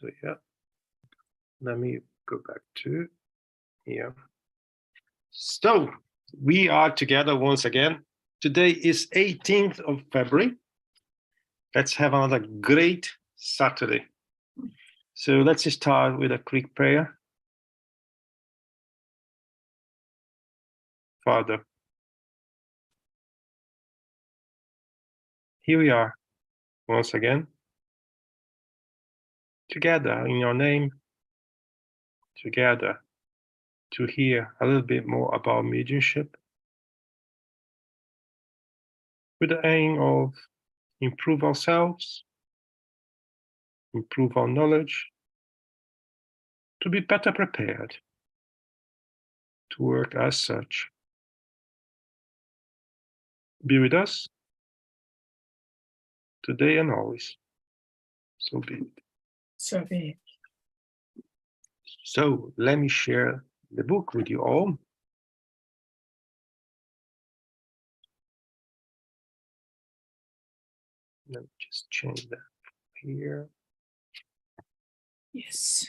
So yeah, let me go back to here. So we are together once again. Today is 18th of February. Let's have another great Saturday. So let's start with a quick prayer. Father, here we are once again, together in your name, together to hear a little bit more about mediumship with the aim of improve ourselves, improve our knowledge, to be better prepared to work as such. Be with us today and always. So be it. So be it. So let me share the book with you all. Let me just change that here. Yes.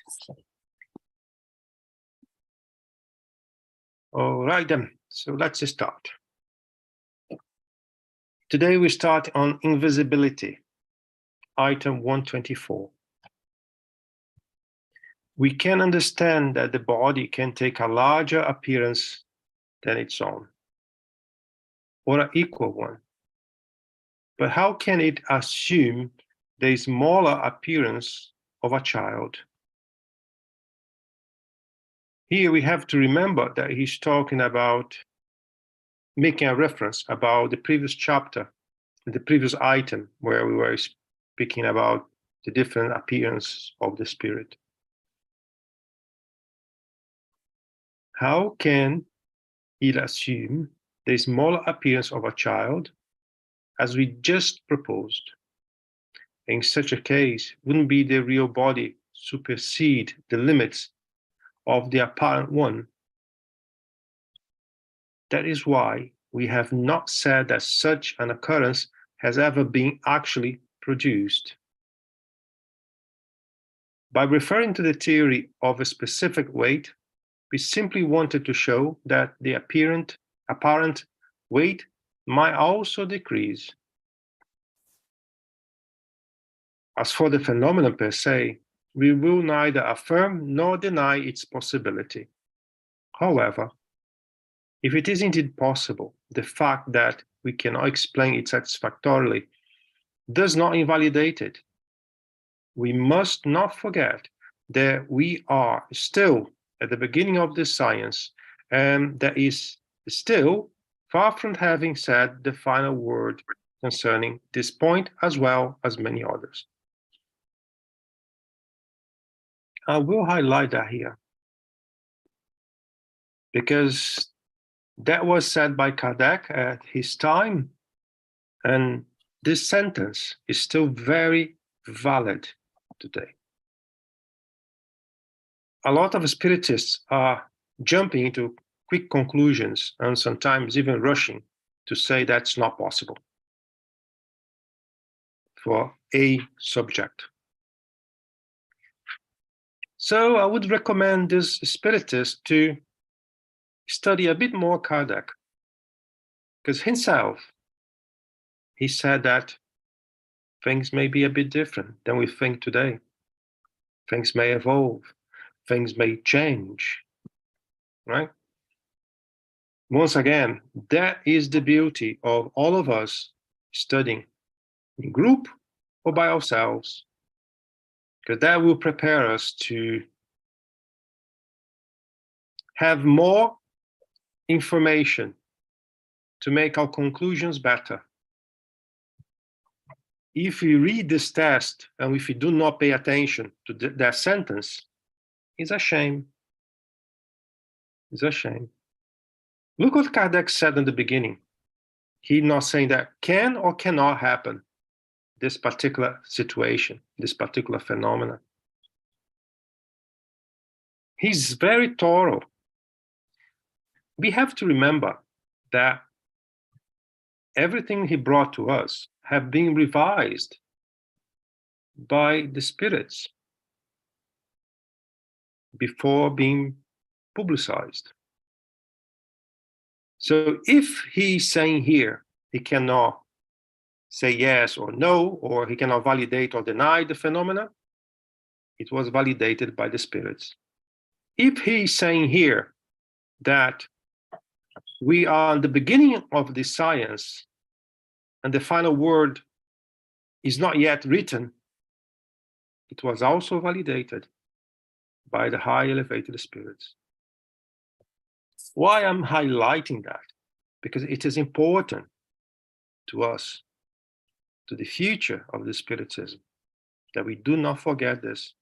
All right then, so let's start. Today we start on invisibility, item 124. We can understand that the body can take a larger appearance than its own, or an equal one. But how can it assume the smaller appearance of a child? Here we have to remember that he's talking about, making a reference about the previous chapter, the previous item where we were speaking about the different appearance of the spirit. How can it assume the smaller appearance of a child, as we just proposed? In such a case, wouldn't be the real body supersede the limits of the apparent one? That is why we have not said that such an occurrence has ever been actually produced. By referring to the theory of a specific weight, we simply wanted to show that the apparent weight might also decrease. As for the phenomenon per se, we will neither affirm nor deny its possibility. However, if it is indeed possible, the fact that we cannot explain it satisfactorily does not invalidate it. We must not forget that we are still at the beginning of this science, and that is still far from having said the final word concerning this point, as well as many others. I will highlight that here, because that was said by Kardec at his time, and this sentence is still very valid today. A lot of spiritists are jumping into quick conclusions and sometimes even rushing to say that's not possible for a subject. So I would recommend this spiritist to study a bit more Kardec, because himself, he said that things may be a bit different than we think today. Things may evolve, things may change, right? Once again, that is the beauty of all of us studying in group or by ourselves, because that will prepare us to have more information to make our conclusions better. If we read this test and if we do not pay attention to that sentence, it's a shame. It's a shame. Look what Kardec said in the beginning. He's not saying that can or cannot happen, this particular situation, this particular phenomenon. He's very thorough. We have to remember that everything he brought to us have been revised by the spirits. before being publicized. So if he's saying here he cannot say yes or no, or he cannot validate or deny the phenomena, it was validated by the spirits. If he's saying here that we are at the beginning of this science and the final word is not yet written, it was also validated by the high elevated spirits. Why I'm highlighting that? Because it is important to us, to the future of the Spiritism, that we do not forget this.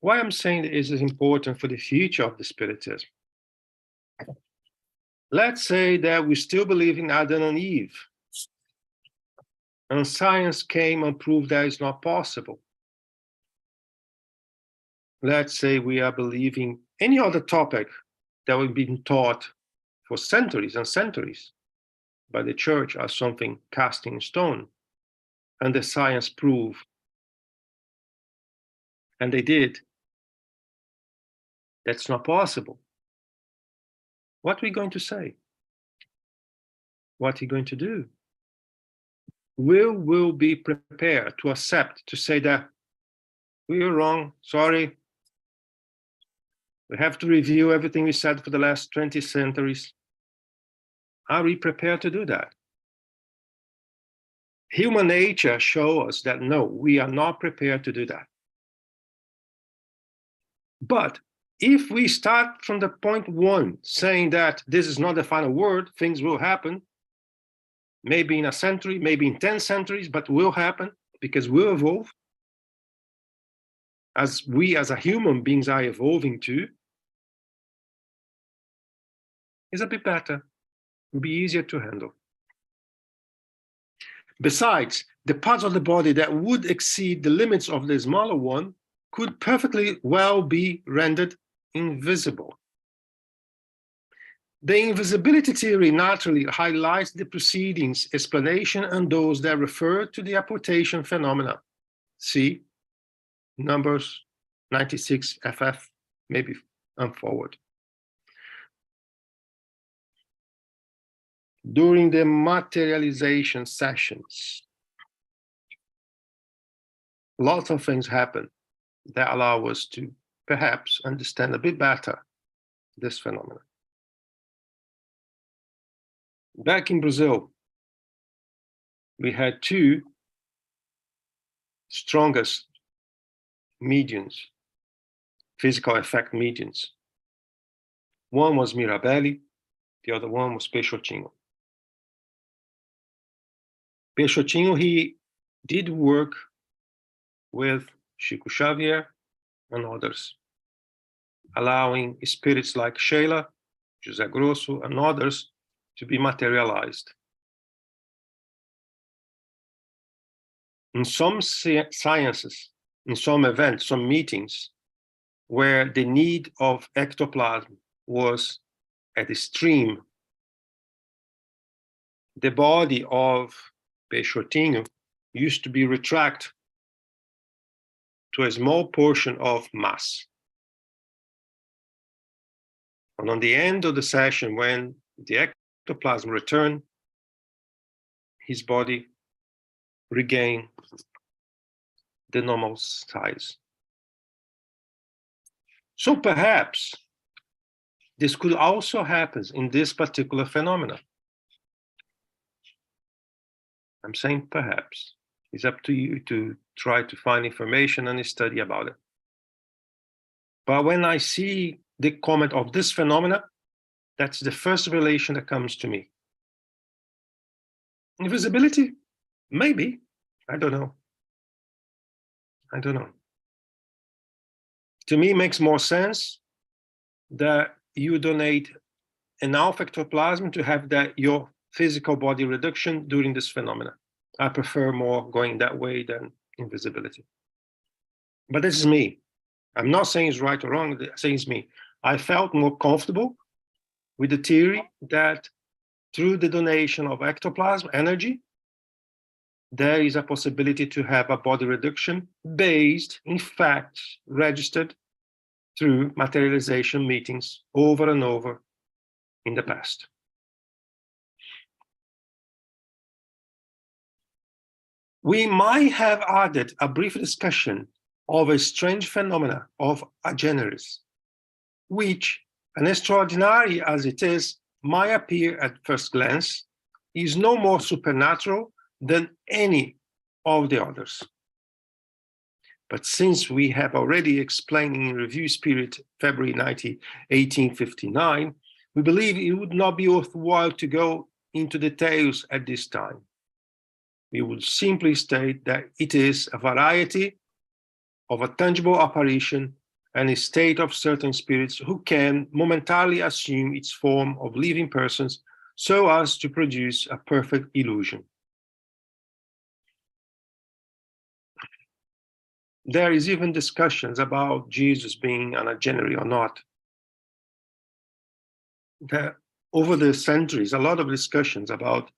Why I'm saying it is important for the future of the Spiritism. Let's say that we still believe in Adam and Eve, and science came and proved that it's not possible. Let's say we are believing any other topic that we've been taught for centuries and centuries by the church as something cast in stone, and the science proved, and they did, that's not possible. What are we going to say? What are you going to do? Will be prepared to accept, to say that we were wrong, sorry. We have to review everything we said for the last 20 centuries. Are we prepared to do that? Human nature shows us that no, we are not prepared to do that. But if we start from the point one, saying that this is not the final word, things will happen, maybe in a century, maybe in 10 centuries, but will happen because we'll evolve, as we as a human beings are evolving too, is a bit better, will be easier to handle. Besides, the parts of the body that would exceed the limits of the smaller one could perfectly well be rendered invisible. The invisibility theory naturally highlights the preceding explanation and those that refer to the apportation phenomena. See numbers 96 FF, maybe and forward. During the materialization sessions, lots of things happen that allow us to perhaps understand a bit better this phenomenon. Back in Brazil, we had two strongest mediums, physical effect mediums. One was Mirabelli, the other one was Peixotinho. Peixotinho, he did work with Chico Xavier and others, allowing spirits like Sheila, José Grosso, and others to be materialized. In some sciences, in some events, some meetings, where the need of ectoplasm was at extreme, the body of Peixotinho used to be retracted to a small portion of mass. And on the end of the session, when the ectoplasm returned, his body regained the normal size. So perhaps this could also happen in this particular phenomenon. I'm saying perhaps. It's up to you to try to find information and study about it. But when I see the comment of this phenomena, that's the first relation that comes to me. Invisibility? Maybe. I don't know. I don't know. To me, it makes more sense that you donate enough ectoplasm to have that your physical body reduction during this phenomena. I prefer more going that way than invisibility. But this is me. I'm not saying it's right or wrong, I'm saying it's me. I felt more comfortable with the theory that through the donation of ectoplasm energy, there is a possibility to have a body reduction based, in fact, registered through materialization meetings over and over in the past. We might have added a brief discussion of a strange phenomena of agenesis, which, and extraordinary as it is, might appear at first glance, is no more supernatural than any of the others. But since we have already explained in Review Spirit, February 1859, we believe it would not be worthwhile to go into details at this time. We would simply state that it is a variety of a tangible apparition and a state of certain spirits who can momentarily assume its form of living persons so as to produce a perfect illusion. There is even discussions about Jesus being an agenary or not. Over the centuries, a lot of discussions about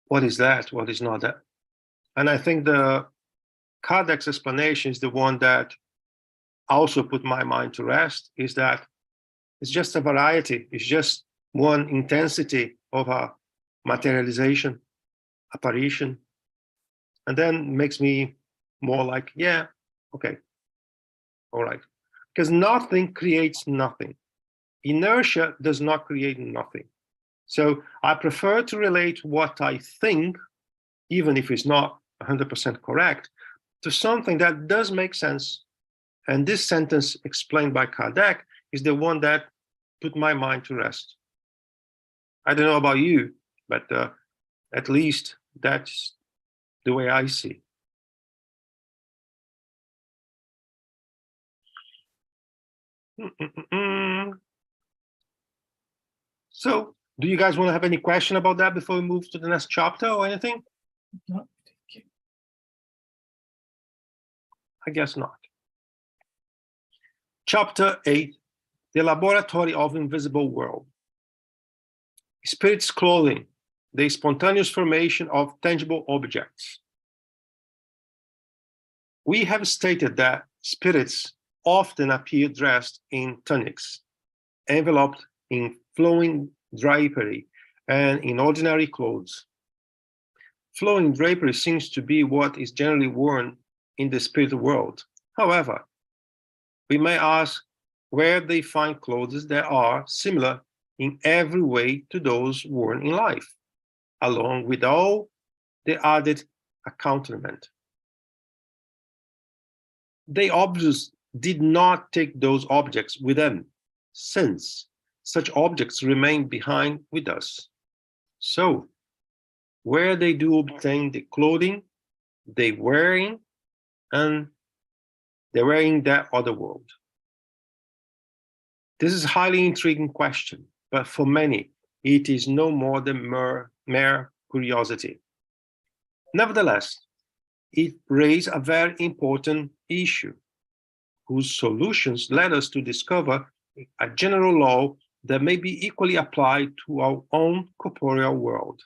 what is that, what is not that. And I think the Kardec's explanation is the one that also put my mind to rest, is that it's just a variety, it's just one intensity of a materialization, apparition, and then makes me more like, yeah, okay, all right. Because nothing creates nothing. Inertia does not create nothing. So I prefer to relate what I think, even if it's not 100% correct, to something that does make sense. And this sentence explained by Kardec is the one that put my mind to rest. I don't know about you, but at least that's the way I see. So, do you guys want to have any question about that before we move to the next chapter or anything? No, thank you. I guess not. Chapter 8, the laboratory of invisible world. Spirit's clothing, the spontaneous formation of tangible objects. We have stated that spirits often appear dressed in tunics, enveloped in flowing drapery, and in ordinary clothes. Flowing drapery seems to be what is generally worn in the spirit world. However, we may ask where they find clothes that are similar in every way to those worn in life, along with all the added accoutrement. They obviously did not take those objects with them, since such objects remain behind with us. So, where they do obtain the clothing they wearing, and they're wearing that other world. This is a highly intriguing question, but for many, it is no more than mere curiosity. Nevertheless, it raised a very important issue, whose solutions led us to discover a general law that may be equally applied to our own corporeal world.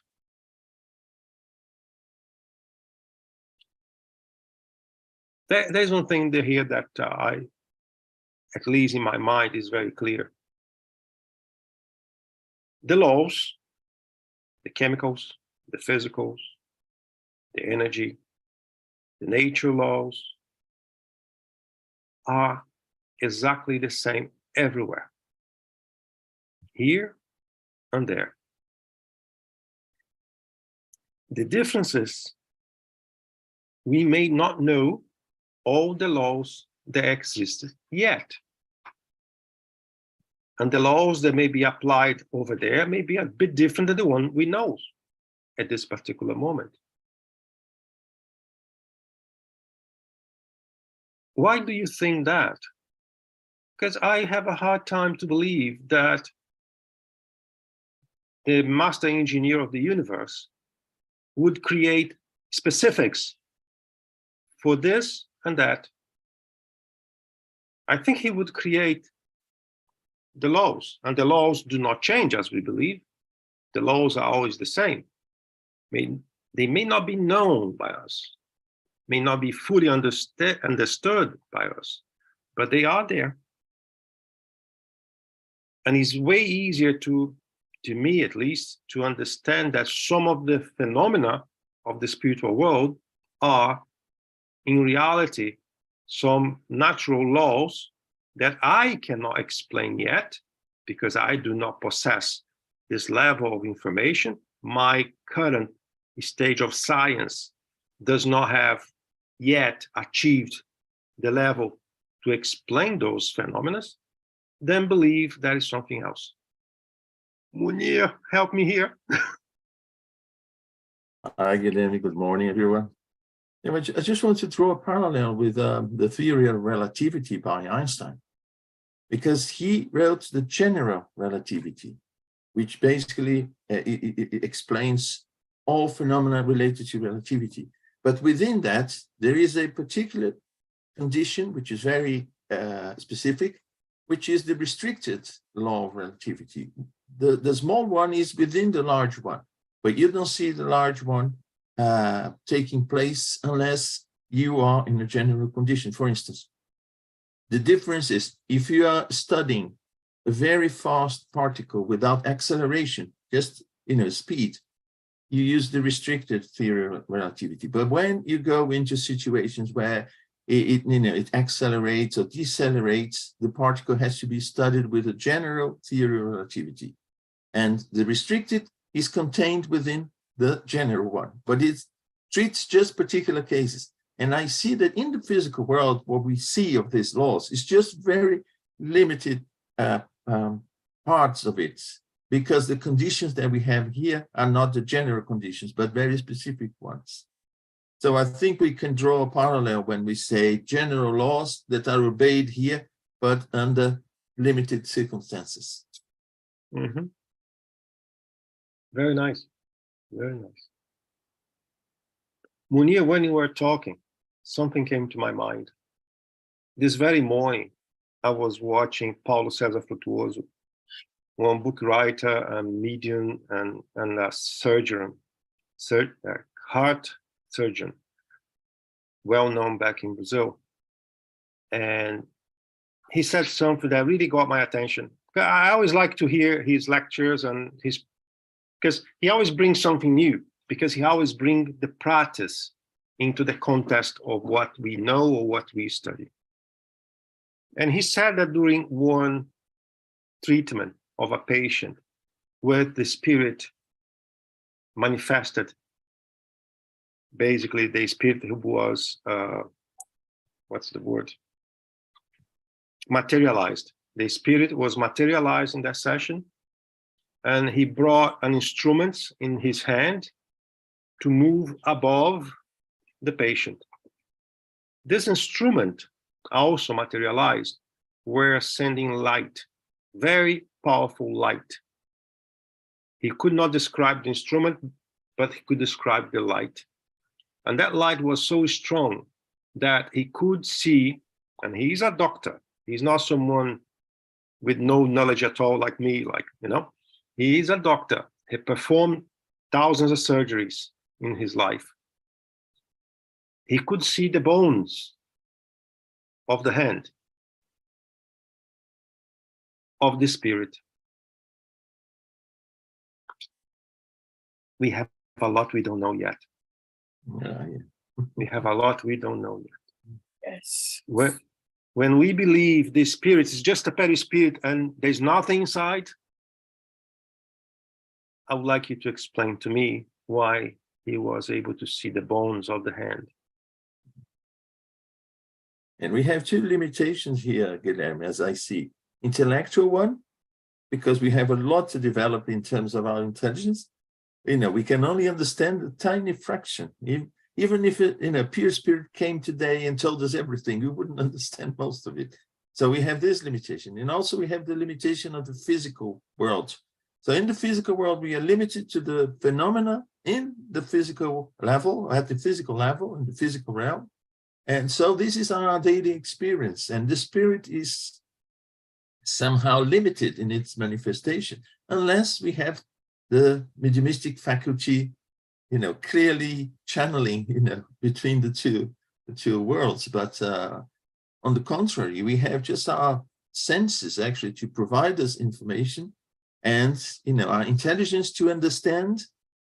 There's one thing here that I, at least in my mind, is very clear. The laws, the chemicals, the physicals, the energy, the nature laws are exactly the same everywhere, here and there. The difference is we may not know all the laws that exist yet. And the laws that may be applied over there may be a bit different than the one we know at this particular moment. Why do you think that? Because I have a hard time to believe that the master engineer of the universe would create specifics for this and that. I think he would create the laws, and the laws do not change as we believe. The laws are always the same. I mean, They may not be known by us, may not be fully understood by us, but they are there. And it's way easier to me at least, to understand that some of the phenomena of the spiritual world are, in reality, some natural laws that I cannot explain yet, because I do not possess this level of information. My current stage of science does not have yet achieved the level to explain those phenomena. Then believe there is something else. Munir, help me here. Hi, Guilherme. Good morning, everyone. Yeah, I just want to draw a parallel with the theory of relativity by Einstein, because he wrote the general relativity, which basically it explains all phenomena related to relativity. But within that, there is a particular condition which is very specific, which is the restricted law of relativity. The small one is within the large one, but you don't see the large one taking place unless you are in a general condition. For instance, the difference is if you are studying a very fast particle without acceleration, just speed, you use the restricted theory of relativity. But when you go into situations where it accelerates or decelerates, the particle has to be studied with a general theory of relativity. And the restricted is contained within the general one, but it treats just particular cases. And I see that in the physical world, what we see of these laws is just very limited parts of it, because the conditions that we have here are not the general conditions, but very specific ones. So I think we can draw a parallel when we say general laws that are obeyed here, but under limited circumstances. Mm-hmm. Very nice. Very nice. Munir, when you were talking, something came to my mind. This very morning, I was watching Paulo César Frutuoso, one book writer and medium and a surgeon, heart surgeon, well known back in Brazil. And he said something that really got my attention. I always like to hear his lectures and because he always brings something new, because he always brings the practice into the context of what we know or what we study. And he said that during one treatment of a patient where the spirit manifested, basically the spirit who was, what's the word? Materialized. The spirit was materialized in that session, and he brought an instrument in his hand to move above the patient. This instrument also materialized, were sending light, very powerful light. He could not describe the instrument, but he could describe the light. And that light was so strong that he could see, and he's a doctor. He's not someone with no knowledge at all like me, He is a doctor. He performed thousands of surgeries in his life. He could see the bones of the hand of the spirit. We have a lot we don't know yet. We have a lot we don't know yet. Yes. When we believe the spirit is just a perispirit and there's nothing inside, I would like you to explain to me why he was able to see the bones of the hand. And we have two limitations here, Guilherme, as I see. Intellectual one, because we have a lot to develop in terms of our intelligence. We can only understand a tiny fraction. Even if pure spirit came today and told us everything, we wouldn't understand most of it. So we have this limitation. And also we have the limitation of the physical world. So in the physical world, we are limited to the phenomena in the physical level, at the physical level, in the physical realm. And so this is our daily experience. And the spirit is somehow limited in its manifestation, unless we have the mediumistic faculty clearly channeling, between the two worlds. But on the contrary, we have just our senses actually to provide us information, and our intelligence to understand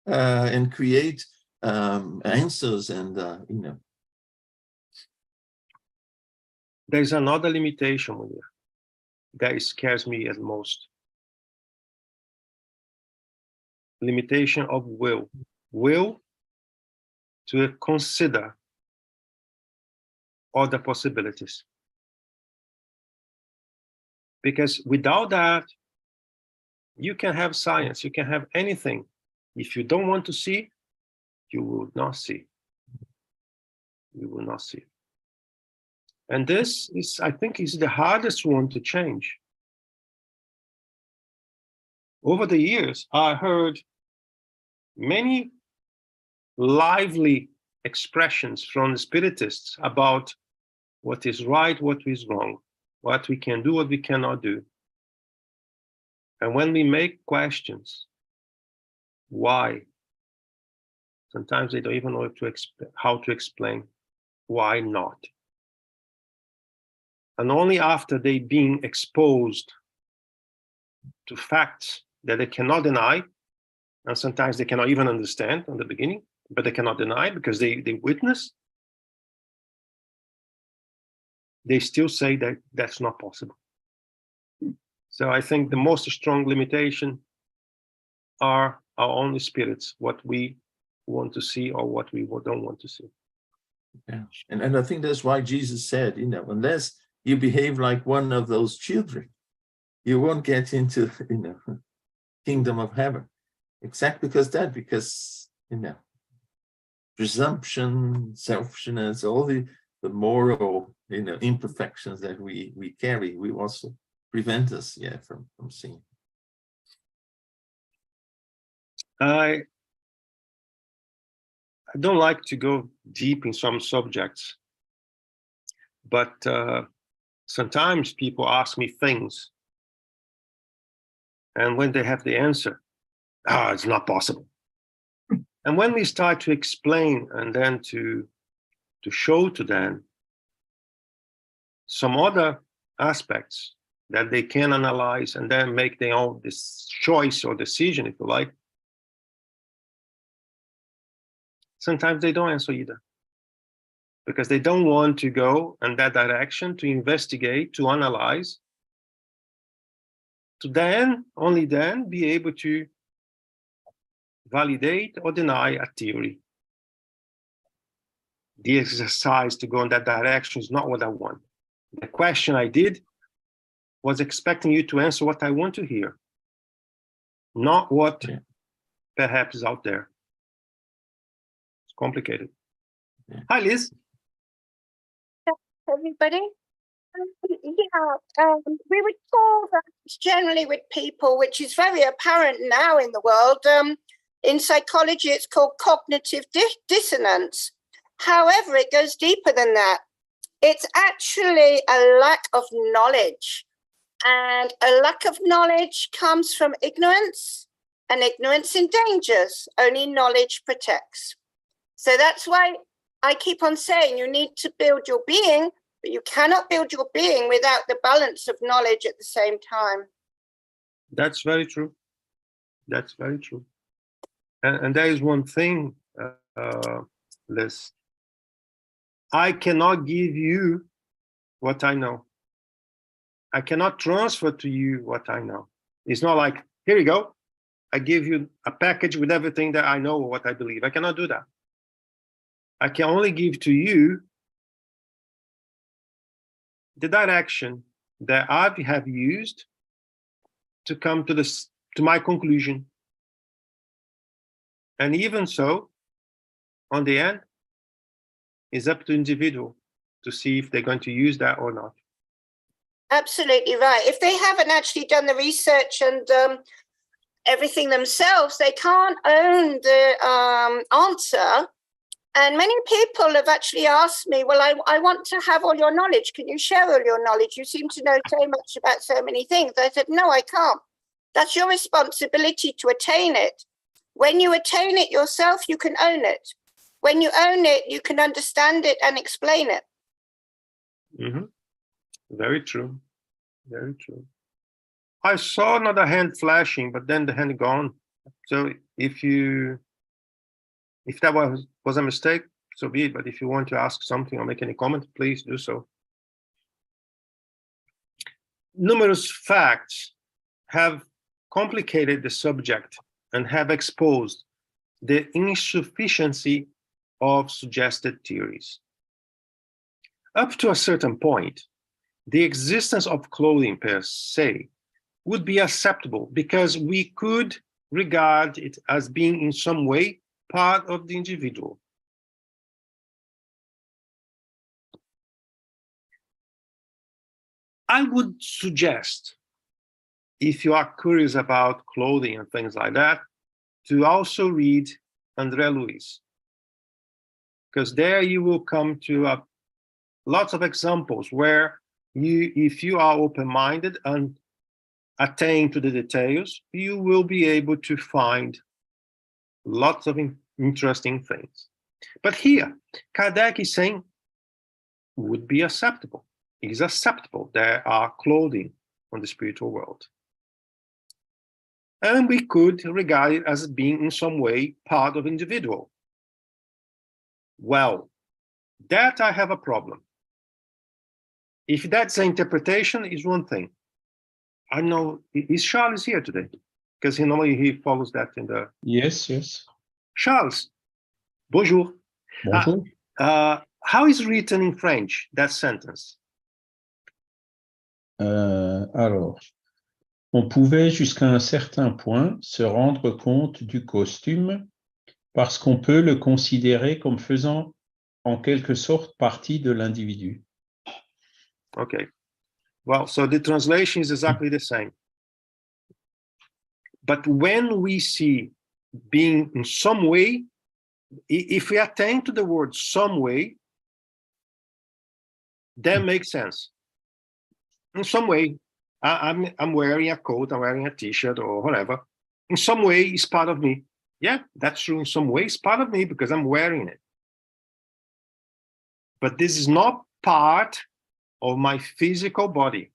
and create answers, and There's another limitation here that scares me at most. Limitation of will to consider other possibilities. Because without that, you can have science, you can have anything. If you don't want to see, you will not see. You will not see. And this is, I think, is the hardest one to change. Over the years, I heard many lively expressions from the spiritists about what is right, what is wrong, what we can do, what we cannot do. And when we make questions, why? Sometimes they don't even know how to explain why not. And only after they've been exposed to facts that they cannot deny, and sometimes they cannot even understand in the beginning, but they cannot deny because they witness, they still say that that's not possible. So I think the most strong limitation are our own spirits, what we want to see or what we don't want to see. Yeah, and I think that's why Jesus said, unless you behave like one of those children, you won't get into, kingdom of heaven. Exactly because presumption, selfishness, all the moral, imperfections that we carry, we also prevent us, from seeing. I don't like to go deep in some subjects, but sometimes people ask me things, and when they have the answer, it's not possible. And when we start to explain and then to show to them some other aspects that they can analyze and then make their own this choice or decision, if you like, sometimes they don't answer either, because they don't want to go in that direction to investigate, to analyze, to then, only then, be able to validate or deny a theory. The exercise to go in that direction is not what I want. The question I did was expecting you to answer what I want to hear, not what perhaps is out there. It's complicated. Yeah. Hi, Liz. Everybody. We were told that generally with people, which is very apparent now in the world, in psychology, it's called cognitive dissonance. However, it goes deeper than that. It's actually a lack of knowledge. And a lack of knowledge comes from ignorance, and ignorance endangers. Only knowledge protects. So that's why I keep on saying you need to build your being, but you cannot build your being without the balance of knowledge at the same time. That's very true. That's very true. And there is one thing, Liz. I cannot give you what I know. I cannot transfer to you what I know. It's not like, here you go. I give you a package with everything that I know or what I believe. I cannot do that. I can only give to you the direction that I have used to come to my conclusion. And even so, on the end, it's up to the individual to see if they're going to use that or not. Absolutely right. If they haven't actually done the research and everything themselves, they can't own the answer. And many people have actually asked me, well, I want to have all your knowledge. Can you share all your knowledge? You seem to know so much about so many things. I said, no, I can't. That's your responsibility to attain it. When you attain it yourself, you can own it. When you own it, you can understand it and explain it. Mhm. Very true. Very true. I saw another hand flashing, but then the hand gone. So if that was a mistake, so be it. But if you want to ask something or make any comment, please do so. Numerous facts have complicated the subject and have exposed the insufficiency of suggested theories. Up to a certain point, the existence of clothing per se would be acceptable because we could regard it as being in some way part of the individual. I would suggest, if you are curious about clothing and things like that, to also read André Luiz, because there you will come to lots of examples where if you are open-minded and attain to the details, you will be able to find lots of interesting things. But here, Kardec is saying would be acceptable. It is acceptable. There are clothing on the spiritual world. And we could regard it as being in some way part of individual. Well, that I have a problem. If that's the interpretation, is one thing. I know, is Charles here today? Because normally he follows that in the... Yes, yes. Charles, bonjour. Bonjour. How is written in French, that sentence? Alors, on pouvait jusqu'à un certain point se rendre compte du costume parce qu'on peut le considérer comme faisant en quelque sorte partie de l'individu. Okay. Well, so the translation is exactly the same. But when we see being in some way, if we attain to the word some way, that makes sense. In some way, I'm wearing a coat, I'm wearing a t-shirt or whatever. In some way, it's part of me. Yeah, that's true. In some way, it's part of me because I'm wearing it. But this is not part of my physical body.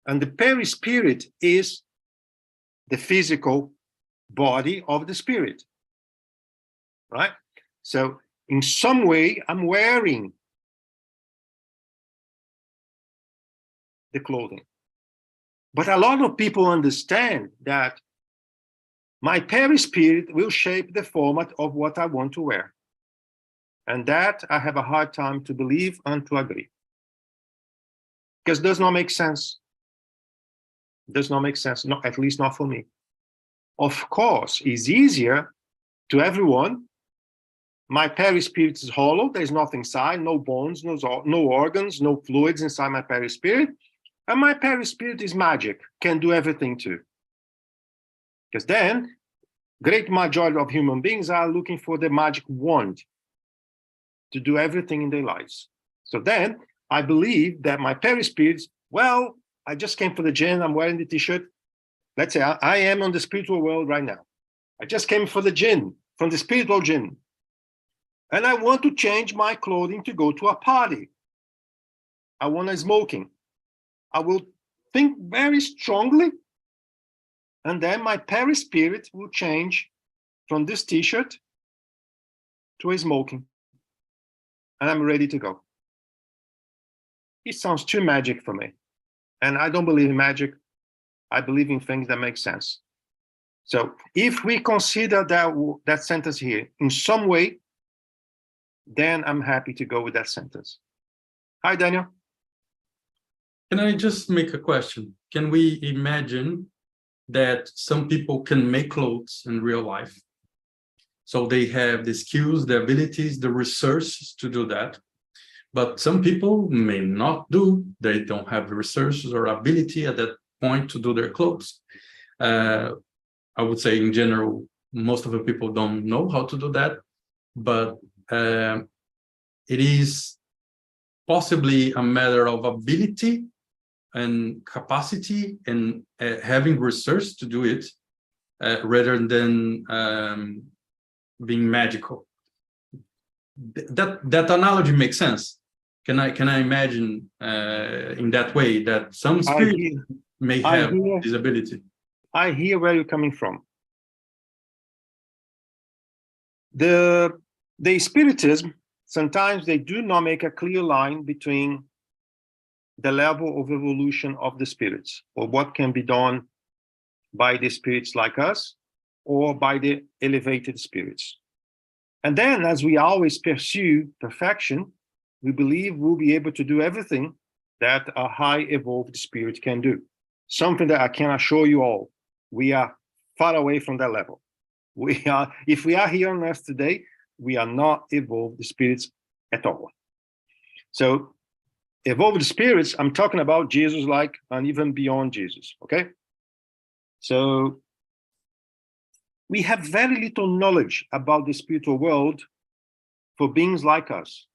And the perispirit is the physical body of the spirit, right? So in some way, I'm wearing the clothing. But a lot of people understand that my perispirit will shape the format of what I want to wear. And that I have a hard time to believe and to agree. Because it does not make sense. It does not make sense, not, at least not for me. Of course, it's easier to everyone. My perispirit is hollow, there's nothing inside, no bones, no organs, no fluids inside my perispirit. And my perispirit is magic, can do everything too. Because then, great majority of human beings are looking for the magic wand to do everything in their lives. So then, I believe that my perispirit, well, I just came from the gym, I'm wearing the t-shirt. Let's say I am on the spiritual world right now. I just came from the gym, from the spiritual gym. And I want to change my clothing to go to a party. I want to smoking. I will think very strongly, and then my perispirit will change from this t-shirt to a smoking. And I'm ready to go. It sounds too magic for me. And I don't believe in magic. I believe in things that make sense. So if we consider that sentence here in some way, then I'm happy to go with that sentence. Hi, Daniel. Can I just make a question? Can we imagine that some people can make clothes in real life? So they have the skills, the abilities, the resources to do that. But some people may not do. They don't have the resources or ability at that point to do their clothes. I would say in general, most of the people don't know how to do that. But it is possibly a matter of ability and capacity and having research to do it. rather than being magical. That analogy makes sense. Can I imagine in that way that some spirits may have this ability? I hear where you're coming from. The Spiritism, sometimes they do not make a clear line between the level of evolution of the spirits, or what can be done by the spirits like us, or by the elevated spirits. And then, as we always pursue perfection, we believe we'll be able to do everything that a high evolved spirit can do. Something that I can assure you all, we are far away from that level. If we are here on earth today, we are not evolved spirits at all. So evolved spirits, I'm talking about Jesus-like and even beyond Jesus, okay? So we have very little knowledge about the spiritual world for beings like us.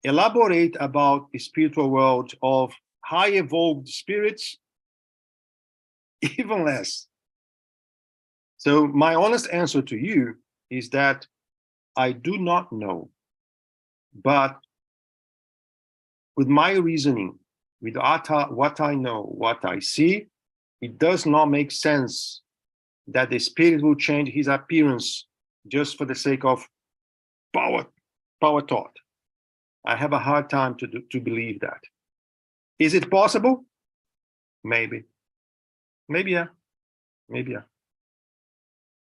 Elaborate about the spiritual world of high evolved spirits, even less. So my honest answer to you is that I do not know, but with my reasoning, with what I know, what I see, it does not make sense that the spirit will change his appearance just for the sake of power thought. I have a hard time to believe that. Is it possible? Maybe. Maybe, yeah. Maybe, yeah.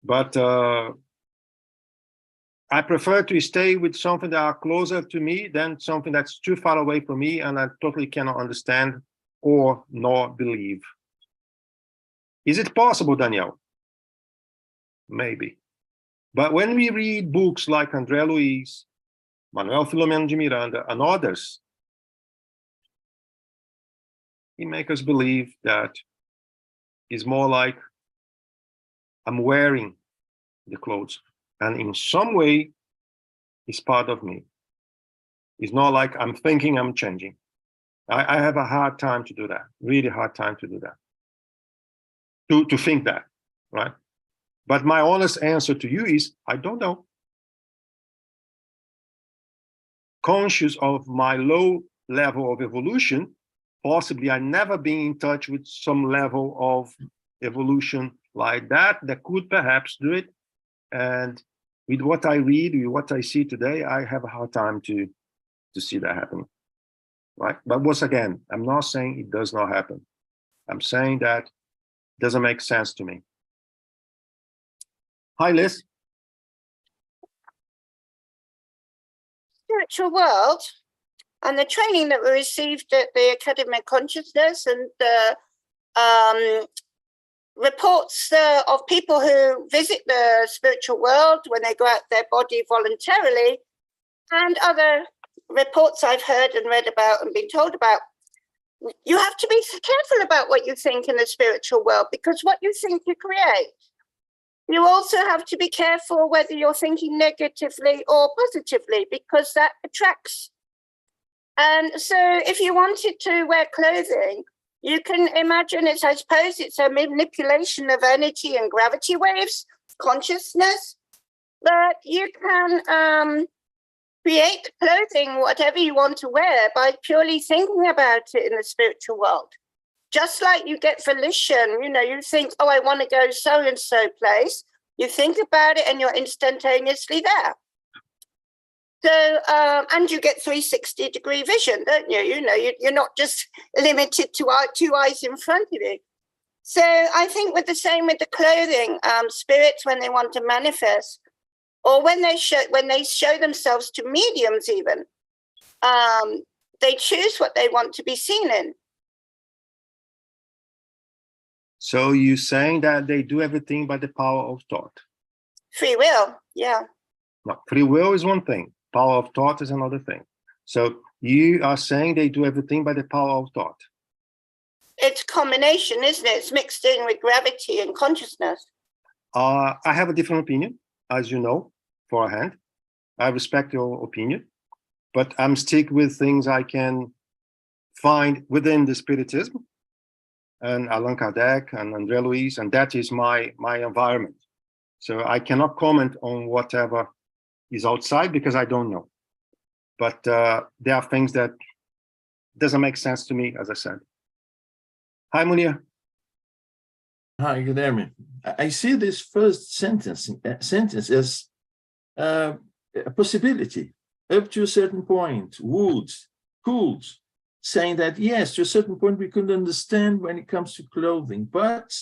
But I prefer to stay with something that are closer to me than something that's too far away from me and I totally cannot understand or nor believe. Is it possible, Daniel? Maybe. But when we read books like André Luiz, Manuel Filomeno de Miranda, and others, he makes us believe that it's more like I'm wearing the clothes, and in some way, it's part of me. It's not like I'm thinking I'm changing. I have a hard time to do that, really hard time to do that, to think that, right? But my honest answer to you is, I don't know. Conscious of my low level of evolution, possibly I never been in touch with some level of evolution like that could perhaps do it. And with what I read, with what I see today, I have a hard time to see that happen, right? But once again, I'm not saying it does not happen. I'm saying that it doesn't make sense to me. Hi, Liz. Spiritual world and the training that we received at the Academy of Consciousness and the reports of people who visit the spiritual world when they go out their body voluntarily, and other reports I've heard and read about and been told about. You have to be careful about what you think in the spiritual world, because what you think you create. You also have to be careful whether you're thinking negatively or positively, because that attracts. And so if you wanted to wear clothing, you can imagine it, I suppose it's a manipulation of energy and gravity waves, consciousness, but you can create clothing, whatever you want to wear, by purely thinking about it in the spiritual world. Just like you get volition, you think, oh, I want to go so-and-so place. You think about it and you're instantaneously there. So, and you get 360-degree vision, don't you? You're not just limited to two eyes in front of you. So I think with the clothing, spirits, when they want to manifest, or when they show themselves to mediums even, they choose what they want to be seen in. So you're saying that they do everything by the power of thought? Free will, yeah. No, free will is one thing. Power of thought is another thing. So you are saying they do everything by the power of thought? It's a combination, isn't it? It's mixed in with gravity and consciousness. I have a different opinion, as you know, beforehand. I respect your opinion, but I'm stick with things I can find within the Spiritism. and Allan Kardec and André Louise, and that is my environment. So I cannot comment on whatever is outside because I don't know. But there are things that doesn't make sense to me, as I said. Hi, Munir. Hi, good evening. I see this first sentence as a possibility up to a certain point, could, saying that yes, to a certain point we could understand when it comes to clothing, but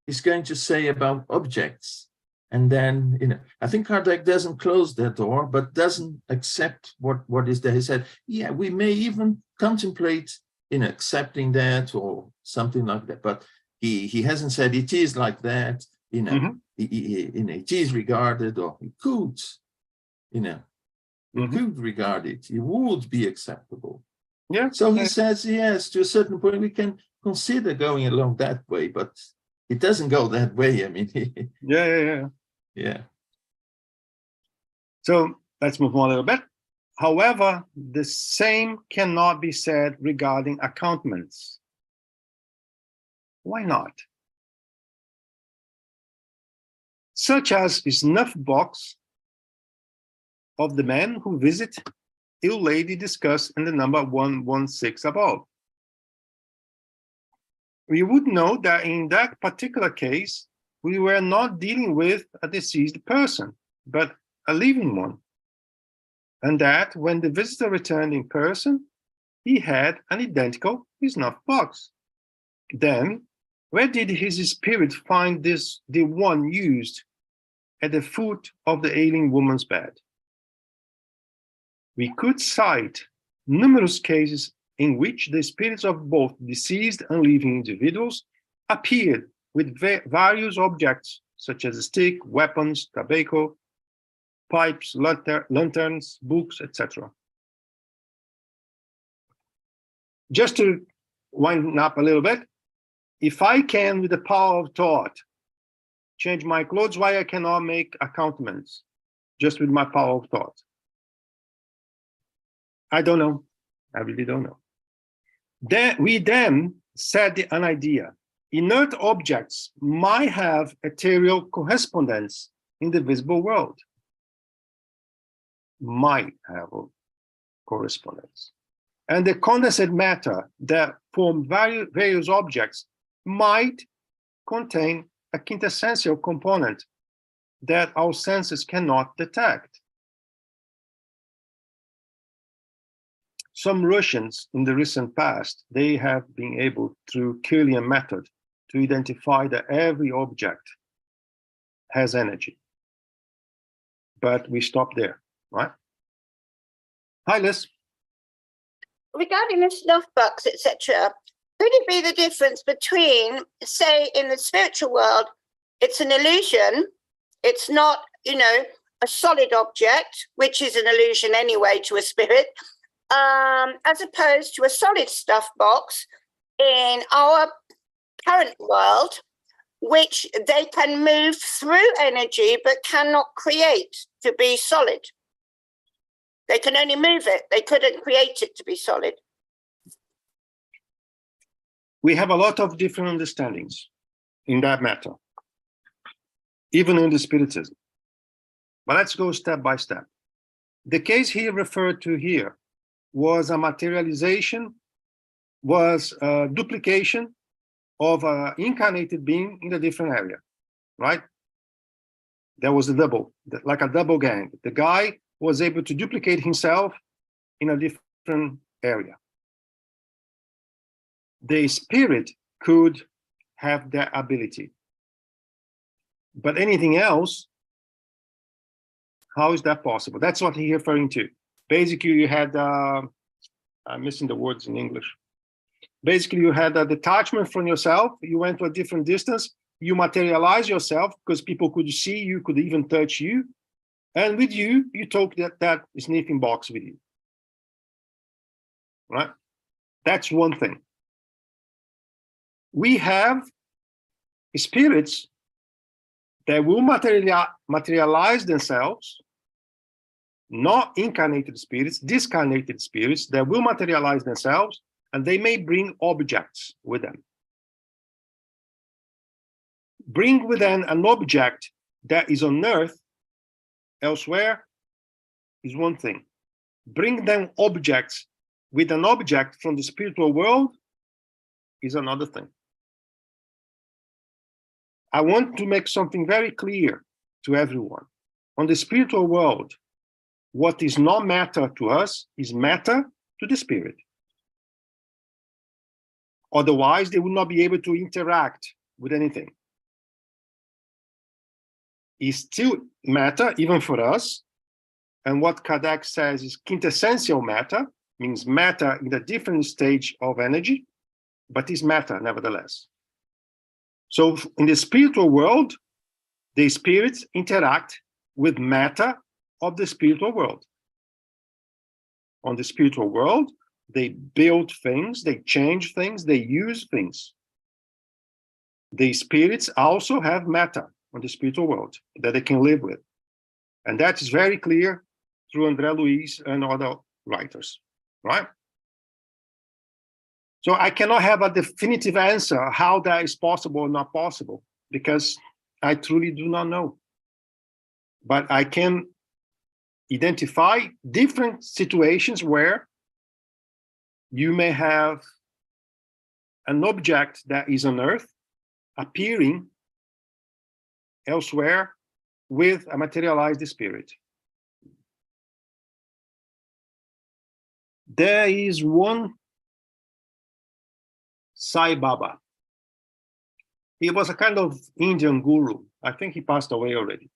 it's going to say about objects. And then, you know, I think Kardec doesn't close that door, but doesn't accept what is there. He said, yeah, we may even contemplate in accepting that or something like that, but he hasn't said it is like that, you know, it is regarded, or it could, you know, we could regard it, it would be acceptable. Yeah. So he says, yes, to a certain point, we can consider going along that way, but it doesn't go that way. I mean, yeah. So let's move on a little bit. However, the same cannot be said regarding accountments. Why not? Such as a snuff box of the man who visit ill lady discussed in the number 116 above. We would know that in that particular case, we were not dealing with a deceased person, but a living one. And that when the visitor returned in person, he had an identical snuff box. Then, where did his spirit find the one used at the foot of the ailing woman's bed? We could cite numerous cases in which the spirits of both deceased and living individuals appeared with various objects, such as a stick, weapons, tobacco, pipes, lanterns, books, etc. Just to wind up a little bit, if I can, with the power of thought, change my clothes, why I cannot make accountments just with my power of thought? I don't know. I really don't know. We then said an idea. Inert objects might have ethereal correspondence in the visible world. Might have a correspondence. And the condensate matter that form various objects might contain a quintessential component that our senses cannot detect. Some Russians in the recent past, they have been able, through Kirlian method, to identify that every object has energy. But we stop there, right? Hi, Liz. Regarding the snuff box, etc., could it be the difference between, say, in the spiritual world, it's an illusion, it's not, you know, a solid object, which is an illusion anyway to a spirit, as opposed to a solid snuff box in our current world, which they can move through energy but cannot create to be solid. They can only move it. They couldn't create it to be solid. We have a lot of different understandings in that matter, even in the Spiritism. But let's go step by step. The case here referred to here was a materialization, was a duplication of an incarnated being in a different area, right? There was a double, like a double gang. The guy was able to duplicate himself in a different area. The spirit could have that ability. But anything else, how is that possible? That's what he's referring to. Basically, you had, I'm missing the words in English. Basically, you had a detachment from yourself. You went to a different distance. You materialize yourself because people could see you, could even touch you. And with you, you took that sniffing box with you, right? That's one thing. We have spirits that will materialize themselves, not incarnated spirits, discarnated spirits that will materialize themselves, and they may bring objects with them. bring with them an object that is on earth elsewhere is one thing. Bring them objects with an object from the spiritual world is another thing. I want to make something very clear to everyone. On the spiritual world, what is not matter to us is matter to the spirit. Otherwise, they would not be able to interact with anything. It's still matter, even for us. And what Kardec says is quintessential matter, means matter in a different stage of energy, but is matter nevertheless. So in the spiritual world, the spirits interact with matter of the spiritual world. On the spiritual world, they build things, they change things, they use things. The spirits also have matter on the spiritual world that they can live with. And that is very clear through André Luiz and other writers, right? So I cannot have a definitive answer how that is possible or not possible, because I truly do not know. But I can identify different situations where you may have an object that is on earth appearing elsewhere with a materialized spirit. There is one Sai Baba. He was a kind of Indian guru. I think he passed away already.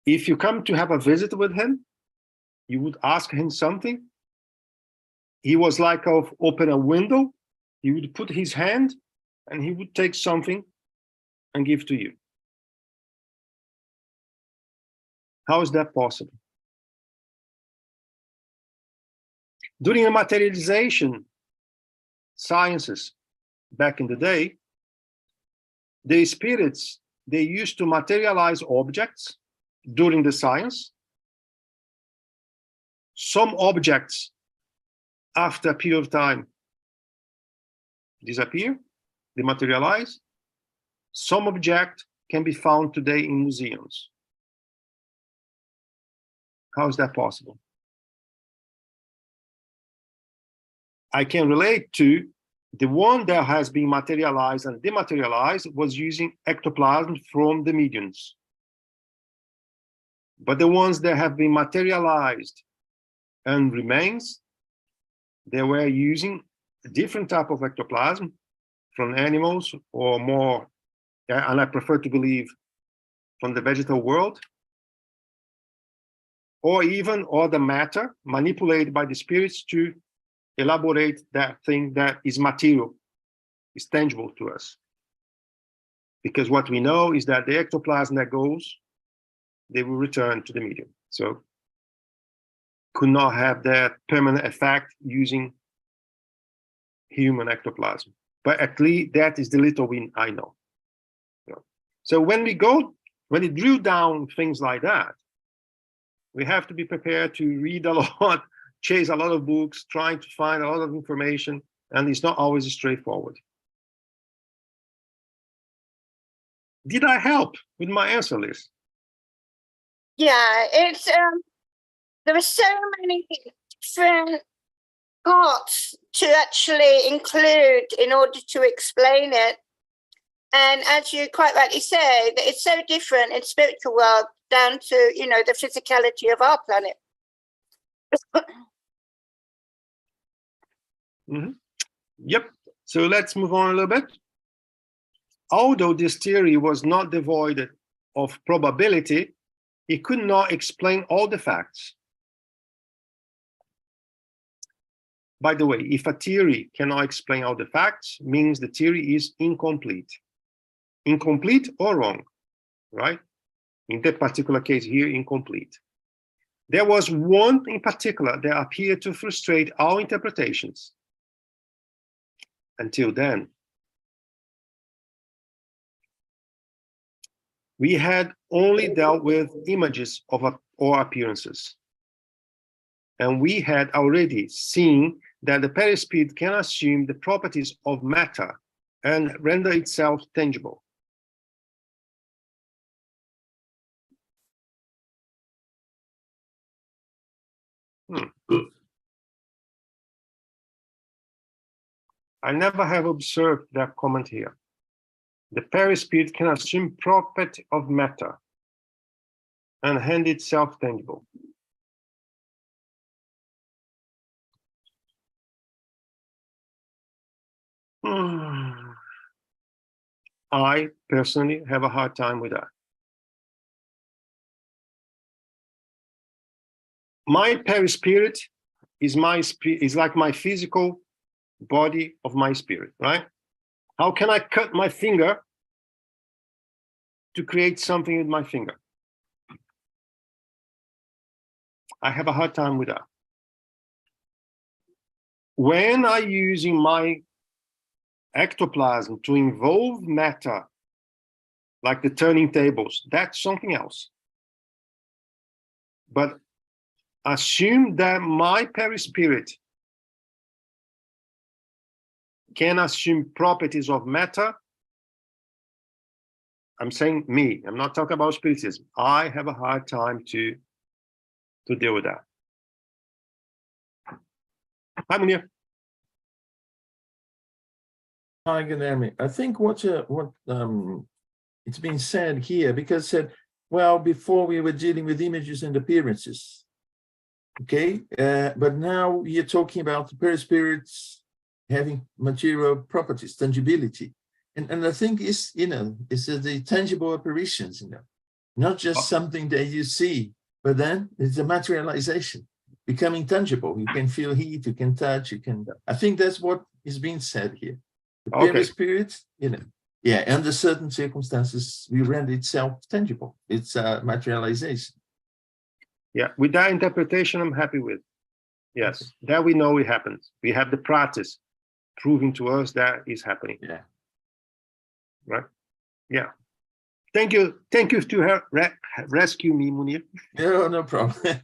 If you come to have a visit with him, you would ask him something. He was like of open a window. He would put his hand and he would take something and give to you. How is that possible? During the materialization sciences back in the day, the spirits, they used to materialize objects during the science. Some objects, after a period of time, disappear, dematerialize. Some objects can be found today in museums. How is that possible? I can relate to the one that has been materialized and dematerialized was using ectoplasm from the mediums. But the ones that have been materialized and remains, they were using a different type of ectoplasm from animals or more, and I prefer to believe from the vegetal world, or even other matter manipulated by the spirits to elaborate that thing that is material, is tangible to us. Because what we know is that the ectoplasm that goes, they will return to the medium. So could not have that permanent effect using human ectoplasm. But at least that is the little I know. So when we drill down things like that, we have to be prepared to read a lot, chase a lot of books, trying to find a lot of information, and it's not always straightforward. Did I help with my answer, Liz? Yeah, it's there are so many different parts to actually include in order to explain it. And as you quite rightly said, it's so different in spiritual world down to, you know, the physicality of our planet. Yep. So let's move on a little bit. Although this theory was not devoid of probability, it could not explain all the facts. By the way, if a theory cannot explain all the facts, means the theory is incomplete. Incomplete or wrong, right? In that particular case here, incomplete. There was one in particular that appeared to frustrate all interpretations. Until then, we had only dealt with images of or appearances. And we had already seen that the perispirit can assume the properties of matter and render itself tangible. I never have observed that comment here. The perispirit can assume property of matter and render itself tangible. I personally have a hard time with that. My perispirit is like my physical body of my spirit, right? How can I cut my finger to create something with my finger? I have a hard time with that. When I'm using my ectoplasm to involve matter, like the turning tables, that's something else. But assume that my perispirit can assume properties of matter. I'm saying me, I'm not talking about spiritism. I have a hard time to deal with that. Hi, Munir. Hi, Guilherme. I think what it's been said here, because said, well, before we were dealing with images and appearances, okay, but now you're talking about the perispirits having material properties, tangibility, and I think it's the tangible apparitions, not just something that you see, but then it's a materialization, becoming tangible. You can feel heat, you can touch, you can. I think that's what is being said here. The perispirit, yeah, under certain circumstances, we render itself tangible. It's a materialization. Yeah, with that interpretation, I'm happy with. Yes, that we know it happens. We have the practice proving to us that is happening. Yeah. Right? Yeah. Thank you to rescue me, Munir. No, no problem.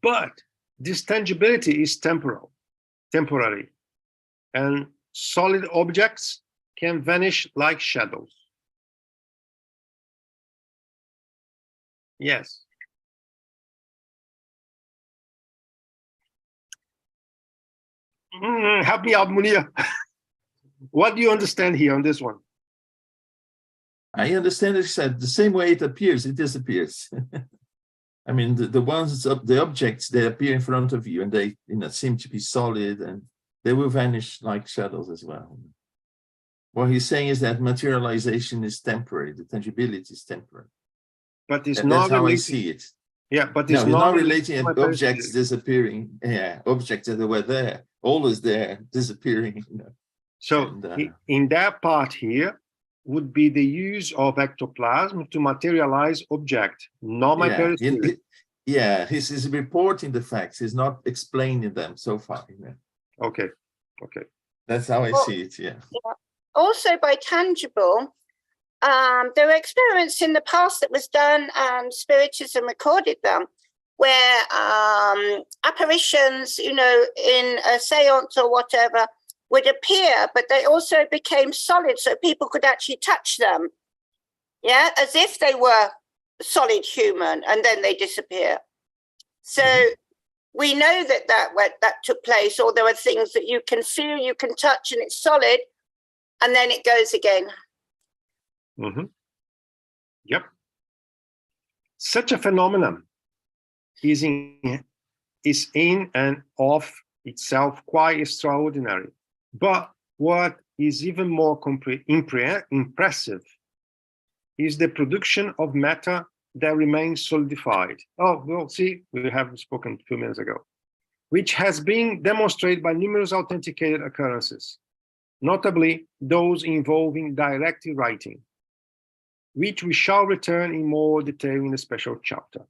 But this tangibility is temporary, and solid objects can vanish like shadows. Yes. Help me out, Munir. What do you understand here on this one? I understand it said the same way it appears, it disappears. I mean, the objects, they appear in front of you and they seem to be solid and they will vanish like shadows as well. What he's saying is that materialization is temporary, the tangibility is temporary. But it's that's not how related. I see it. Yeah, but It's it's not related relating to objects disappearing. Yeah, objects that were there, always there, disappearing. So and, in that part here would be the use of ectoplasm to materialize object, not my perispirit. Yeah, he's reporting the facts. He's not explaining them so far. Okay. That's how I see it. Yeah. Also, by tangible, there were experiments in the past that was done, and Spiritism recorded them, where apparitions, in a seance or whatever, would appear, but they also became solid, so people could actually touch them, as if they were solid human, and then they disappear. So we know that took place, or there are things that you can feel, you can touch, and it's solid, and then it goes again. Yep. Such a phenomenon is in and of itself quite extraordinary. But what is even more impressive is the production of matter that remains solidified. Oh, well, see, we have spoken a few minutes ago, which has been demonstrated by numerous authenticated occurrences, notably those involving directed writing, which we shall return in more detail in a special chapter.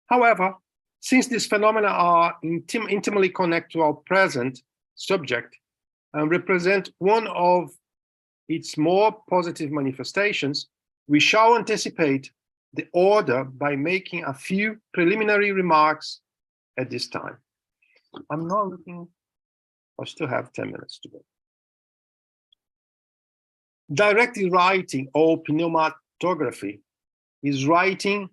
However, since these phenomena are intimately connected to our present subject and represent one of its more positive manifestations, we shall anticipate the order by making a few preliminary remarks at this time. I'm not looking I still have 10 minutes to go. Directed writing or pneumatography is writing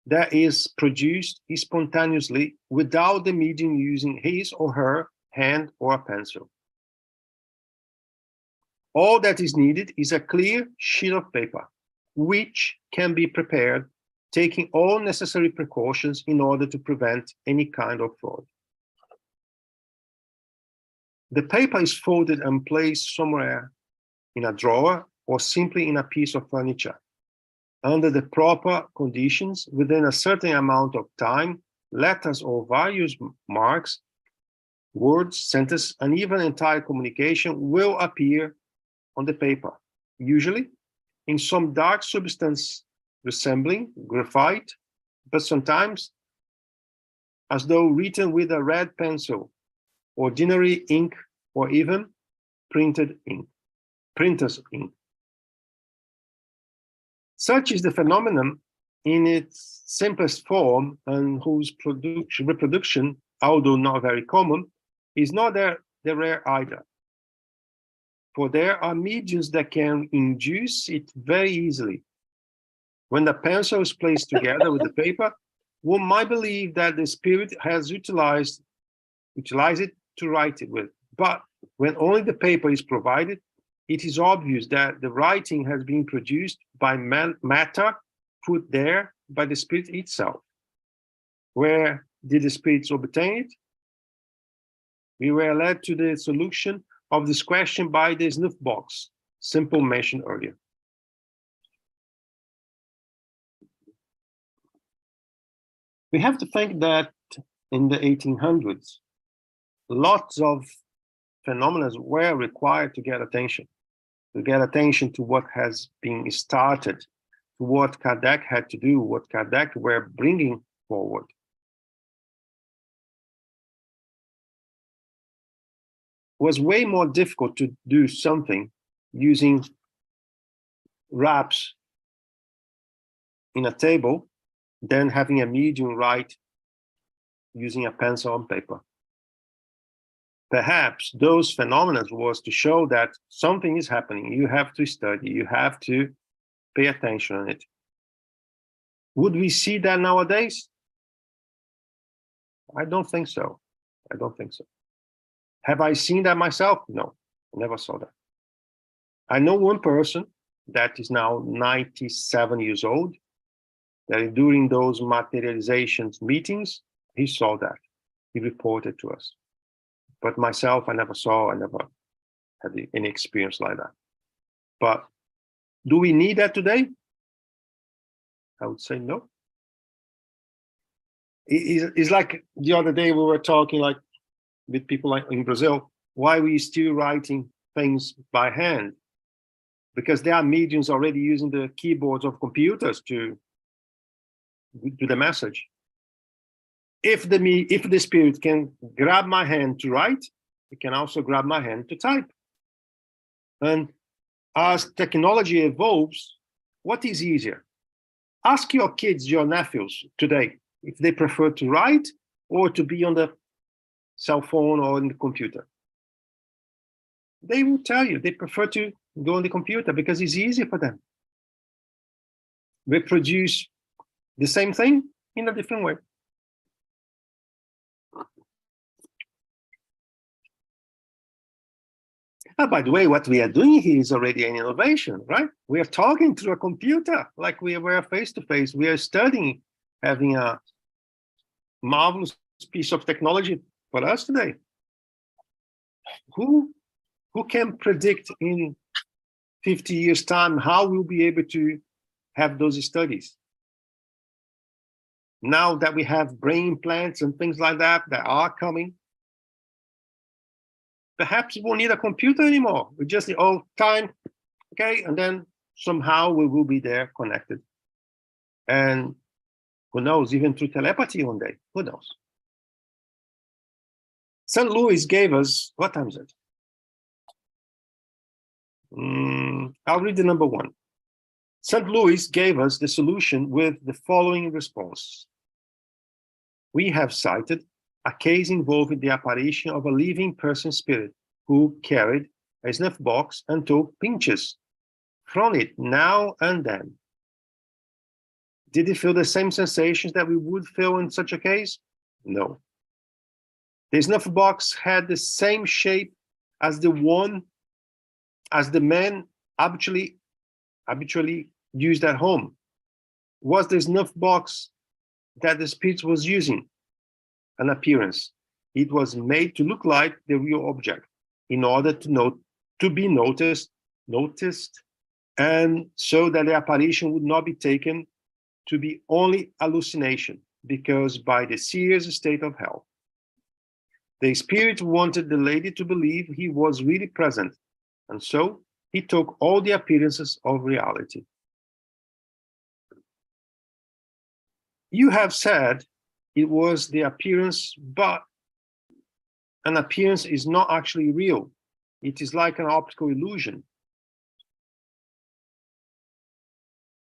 that is produced spontaneously without the medium using his or her hand or a pencil. All that is needed is a clear sheet of paper, which can be prepared, taking all necessary precautions in order to prevent any kind of fraud. The paper is folded and placed somewhere in a drawer or simply in a piece of furniture. Under the proper conditions, within a certain amount of time, letters or various marks, words, sentences, and even entire communication will appear on the paper, usually in some dark substance resembling graphite, but sometimes as though written with a red pencil, ordinary ink, or even printed ink, printer's ink. Such is the phenomenon in its simplest form, and whose reproduction, although not very common, is not the rare either. For there are mediums that can induce it very easily. When the pencil is placed together with the paper, one might believe that the spirit has utilized it to write it with. But when only the paper is provided, it is obvious that the writing has been produced by matter put there by the spirit itself. Where did the spirits obtain it? We were led to the solution of this question by the snuff box, simple mentioned earlier. We have to think that in the 1800s, lots of phenomena were required to get attention to what has been started, to what Kardec had to do, what Kardec were bringing forward. It was way more difficult to do something using wraps in a table than having a medium write using a pencil on paper. Perhaps those phenomena was to show that something is happening. You have to study, you have to pay attention on it. Would we see that nowadays? I don't think so. I don't think so. Have I seen that myself? No, I never saw that. I know one person that is now 97 years old, that during those materializations meetings, he saw that. He reported to us. But myself, I never saw, I never had any experience like that. But do we need that today? I would say no. It's like the other day we were talking like with people like in Brazil, why we still writing things by hand? Because there are mediums already using the keyboards of computers to do the message. If the spirit can grab my hand to write, it can also grab my hand to type. And as technology evolves, what is easier? Ask your kids, your nephews today, if they prefer to write or to be on the cell phone or in the computer. They will tell you they prefer to go on the computer because it's easier for them. We produce the same thing in a different way. By the way, what we are doing here is already an innovation, right? We are talking through a computer like we were face-to-face. We are studying, having a marvelous piece of technology for us today. Who can predict in 50 years' time how we'll be able to have those studies? Now that we have brain implants and things like that are coming, perhaps we won't need a computer anymore. We just need all time, okay? And then somehow we will be there connected. And who knows, even through telepathy one day, who knows? St. Louis gave us, what time is it? I'll read the number one. St. Louis gave us the solution with the following response. We have cited a case involving the apparition of a living person spirit who carried a snuff box and took pinches from it now and then. Did he feel the same sensations that we would feel in such a case? No. The snuff box had the same shape as the man habitually used at home. Was the snuff box that the spirit was using an appearance? It was made to look like the real object in order to be noticed, and so that the apparition would not be taken to be only hallucination, because by the serious state of health. The spirit wanted the lady to believe he was really present, and so he took all the appearances of reality. You have said it was the appearance, but an appearance is not actually real. It is like an optical illusion.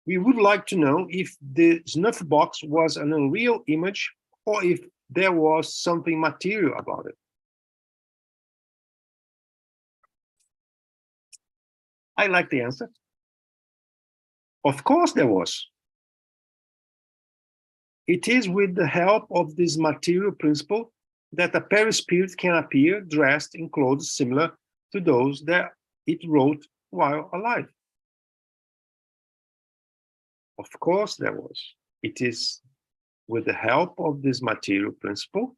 We would like to know if the snuff box was an unreal image or if there was something material about it. I like the answer. Of course there was. It is with the help of this material principle that a perispirit can appear dressed in clothes similar to those that it wrote while alive. Of course there was. It is with the help of this material principle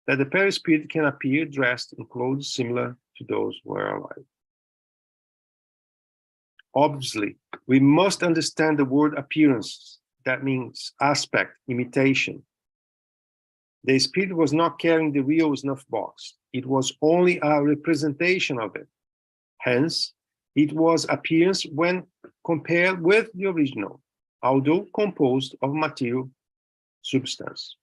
that the perispirit can appear dressed in clothes similar to those who are alive. Obviously, we must understand the word appearance. That means aspect, imitation. The spirit was not carrying the real snuff box. It was only a representation of it. Hence, it was appearance when compared with the original, although composed of material substance.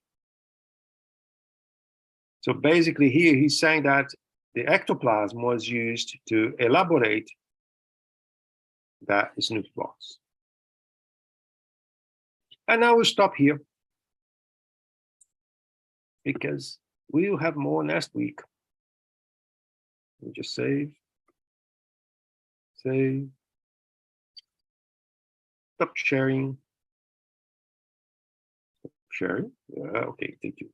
So basically here he's saying that the ectoplasm was used to elaborate that snuff box. And now we'll stop here because we will have more next week. We'll just save, stop sharing. Sharing? Yeah, okay, thank you.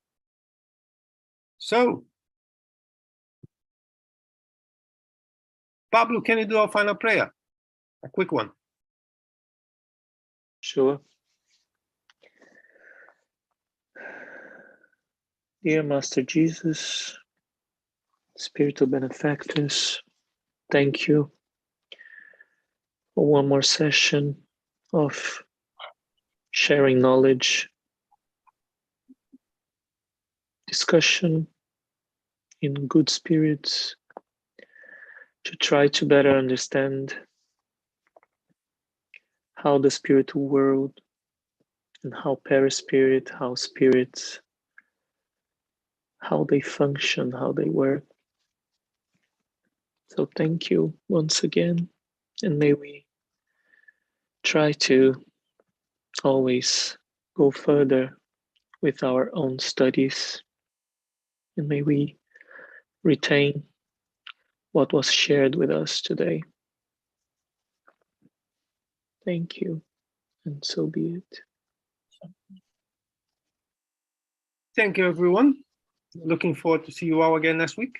So, Pablo, can you do our final prayer? A quick one. Sure. Dear Master Jesus, spiritual benefactors, thank you for one more session of sharing knowledge, discussion in good spirits to try to better understand how the spiritual world and how perispirit, how spirits, how they function, how they work. So thank you once again, and may we try to always go further with our own studies, and may we retain what was shared with us today. Thank you, and so be it. Thank you, everyone. Looking forward to see you all again next week.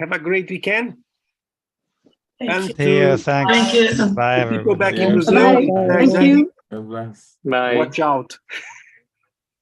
Have a great weekend. And See you. to Thanks. Thank you. Bye, people back everybody. in Brazil, Bye. if there's Thank any, you. God bless. Bye. watch out.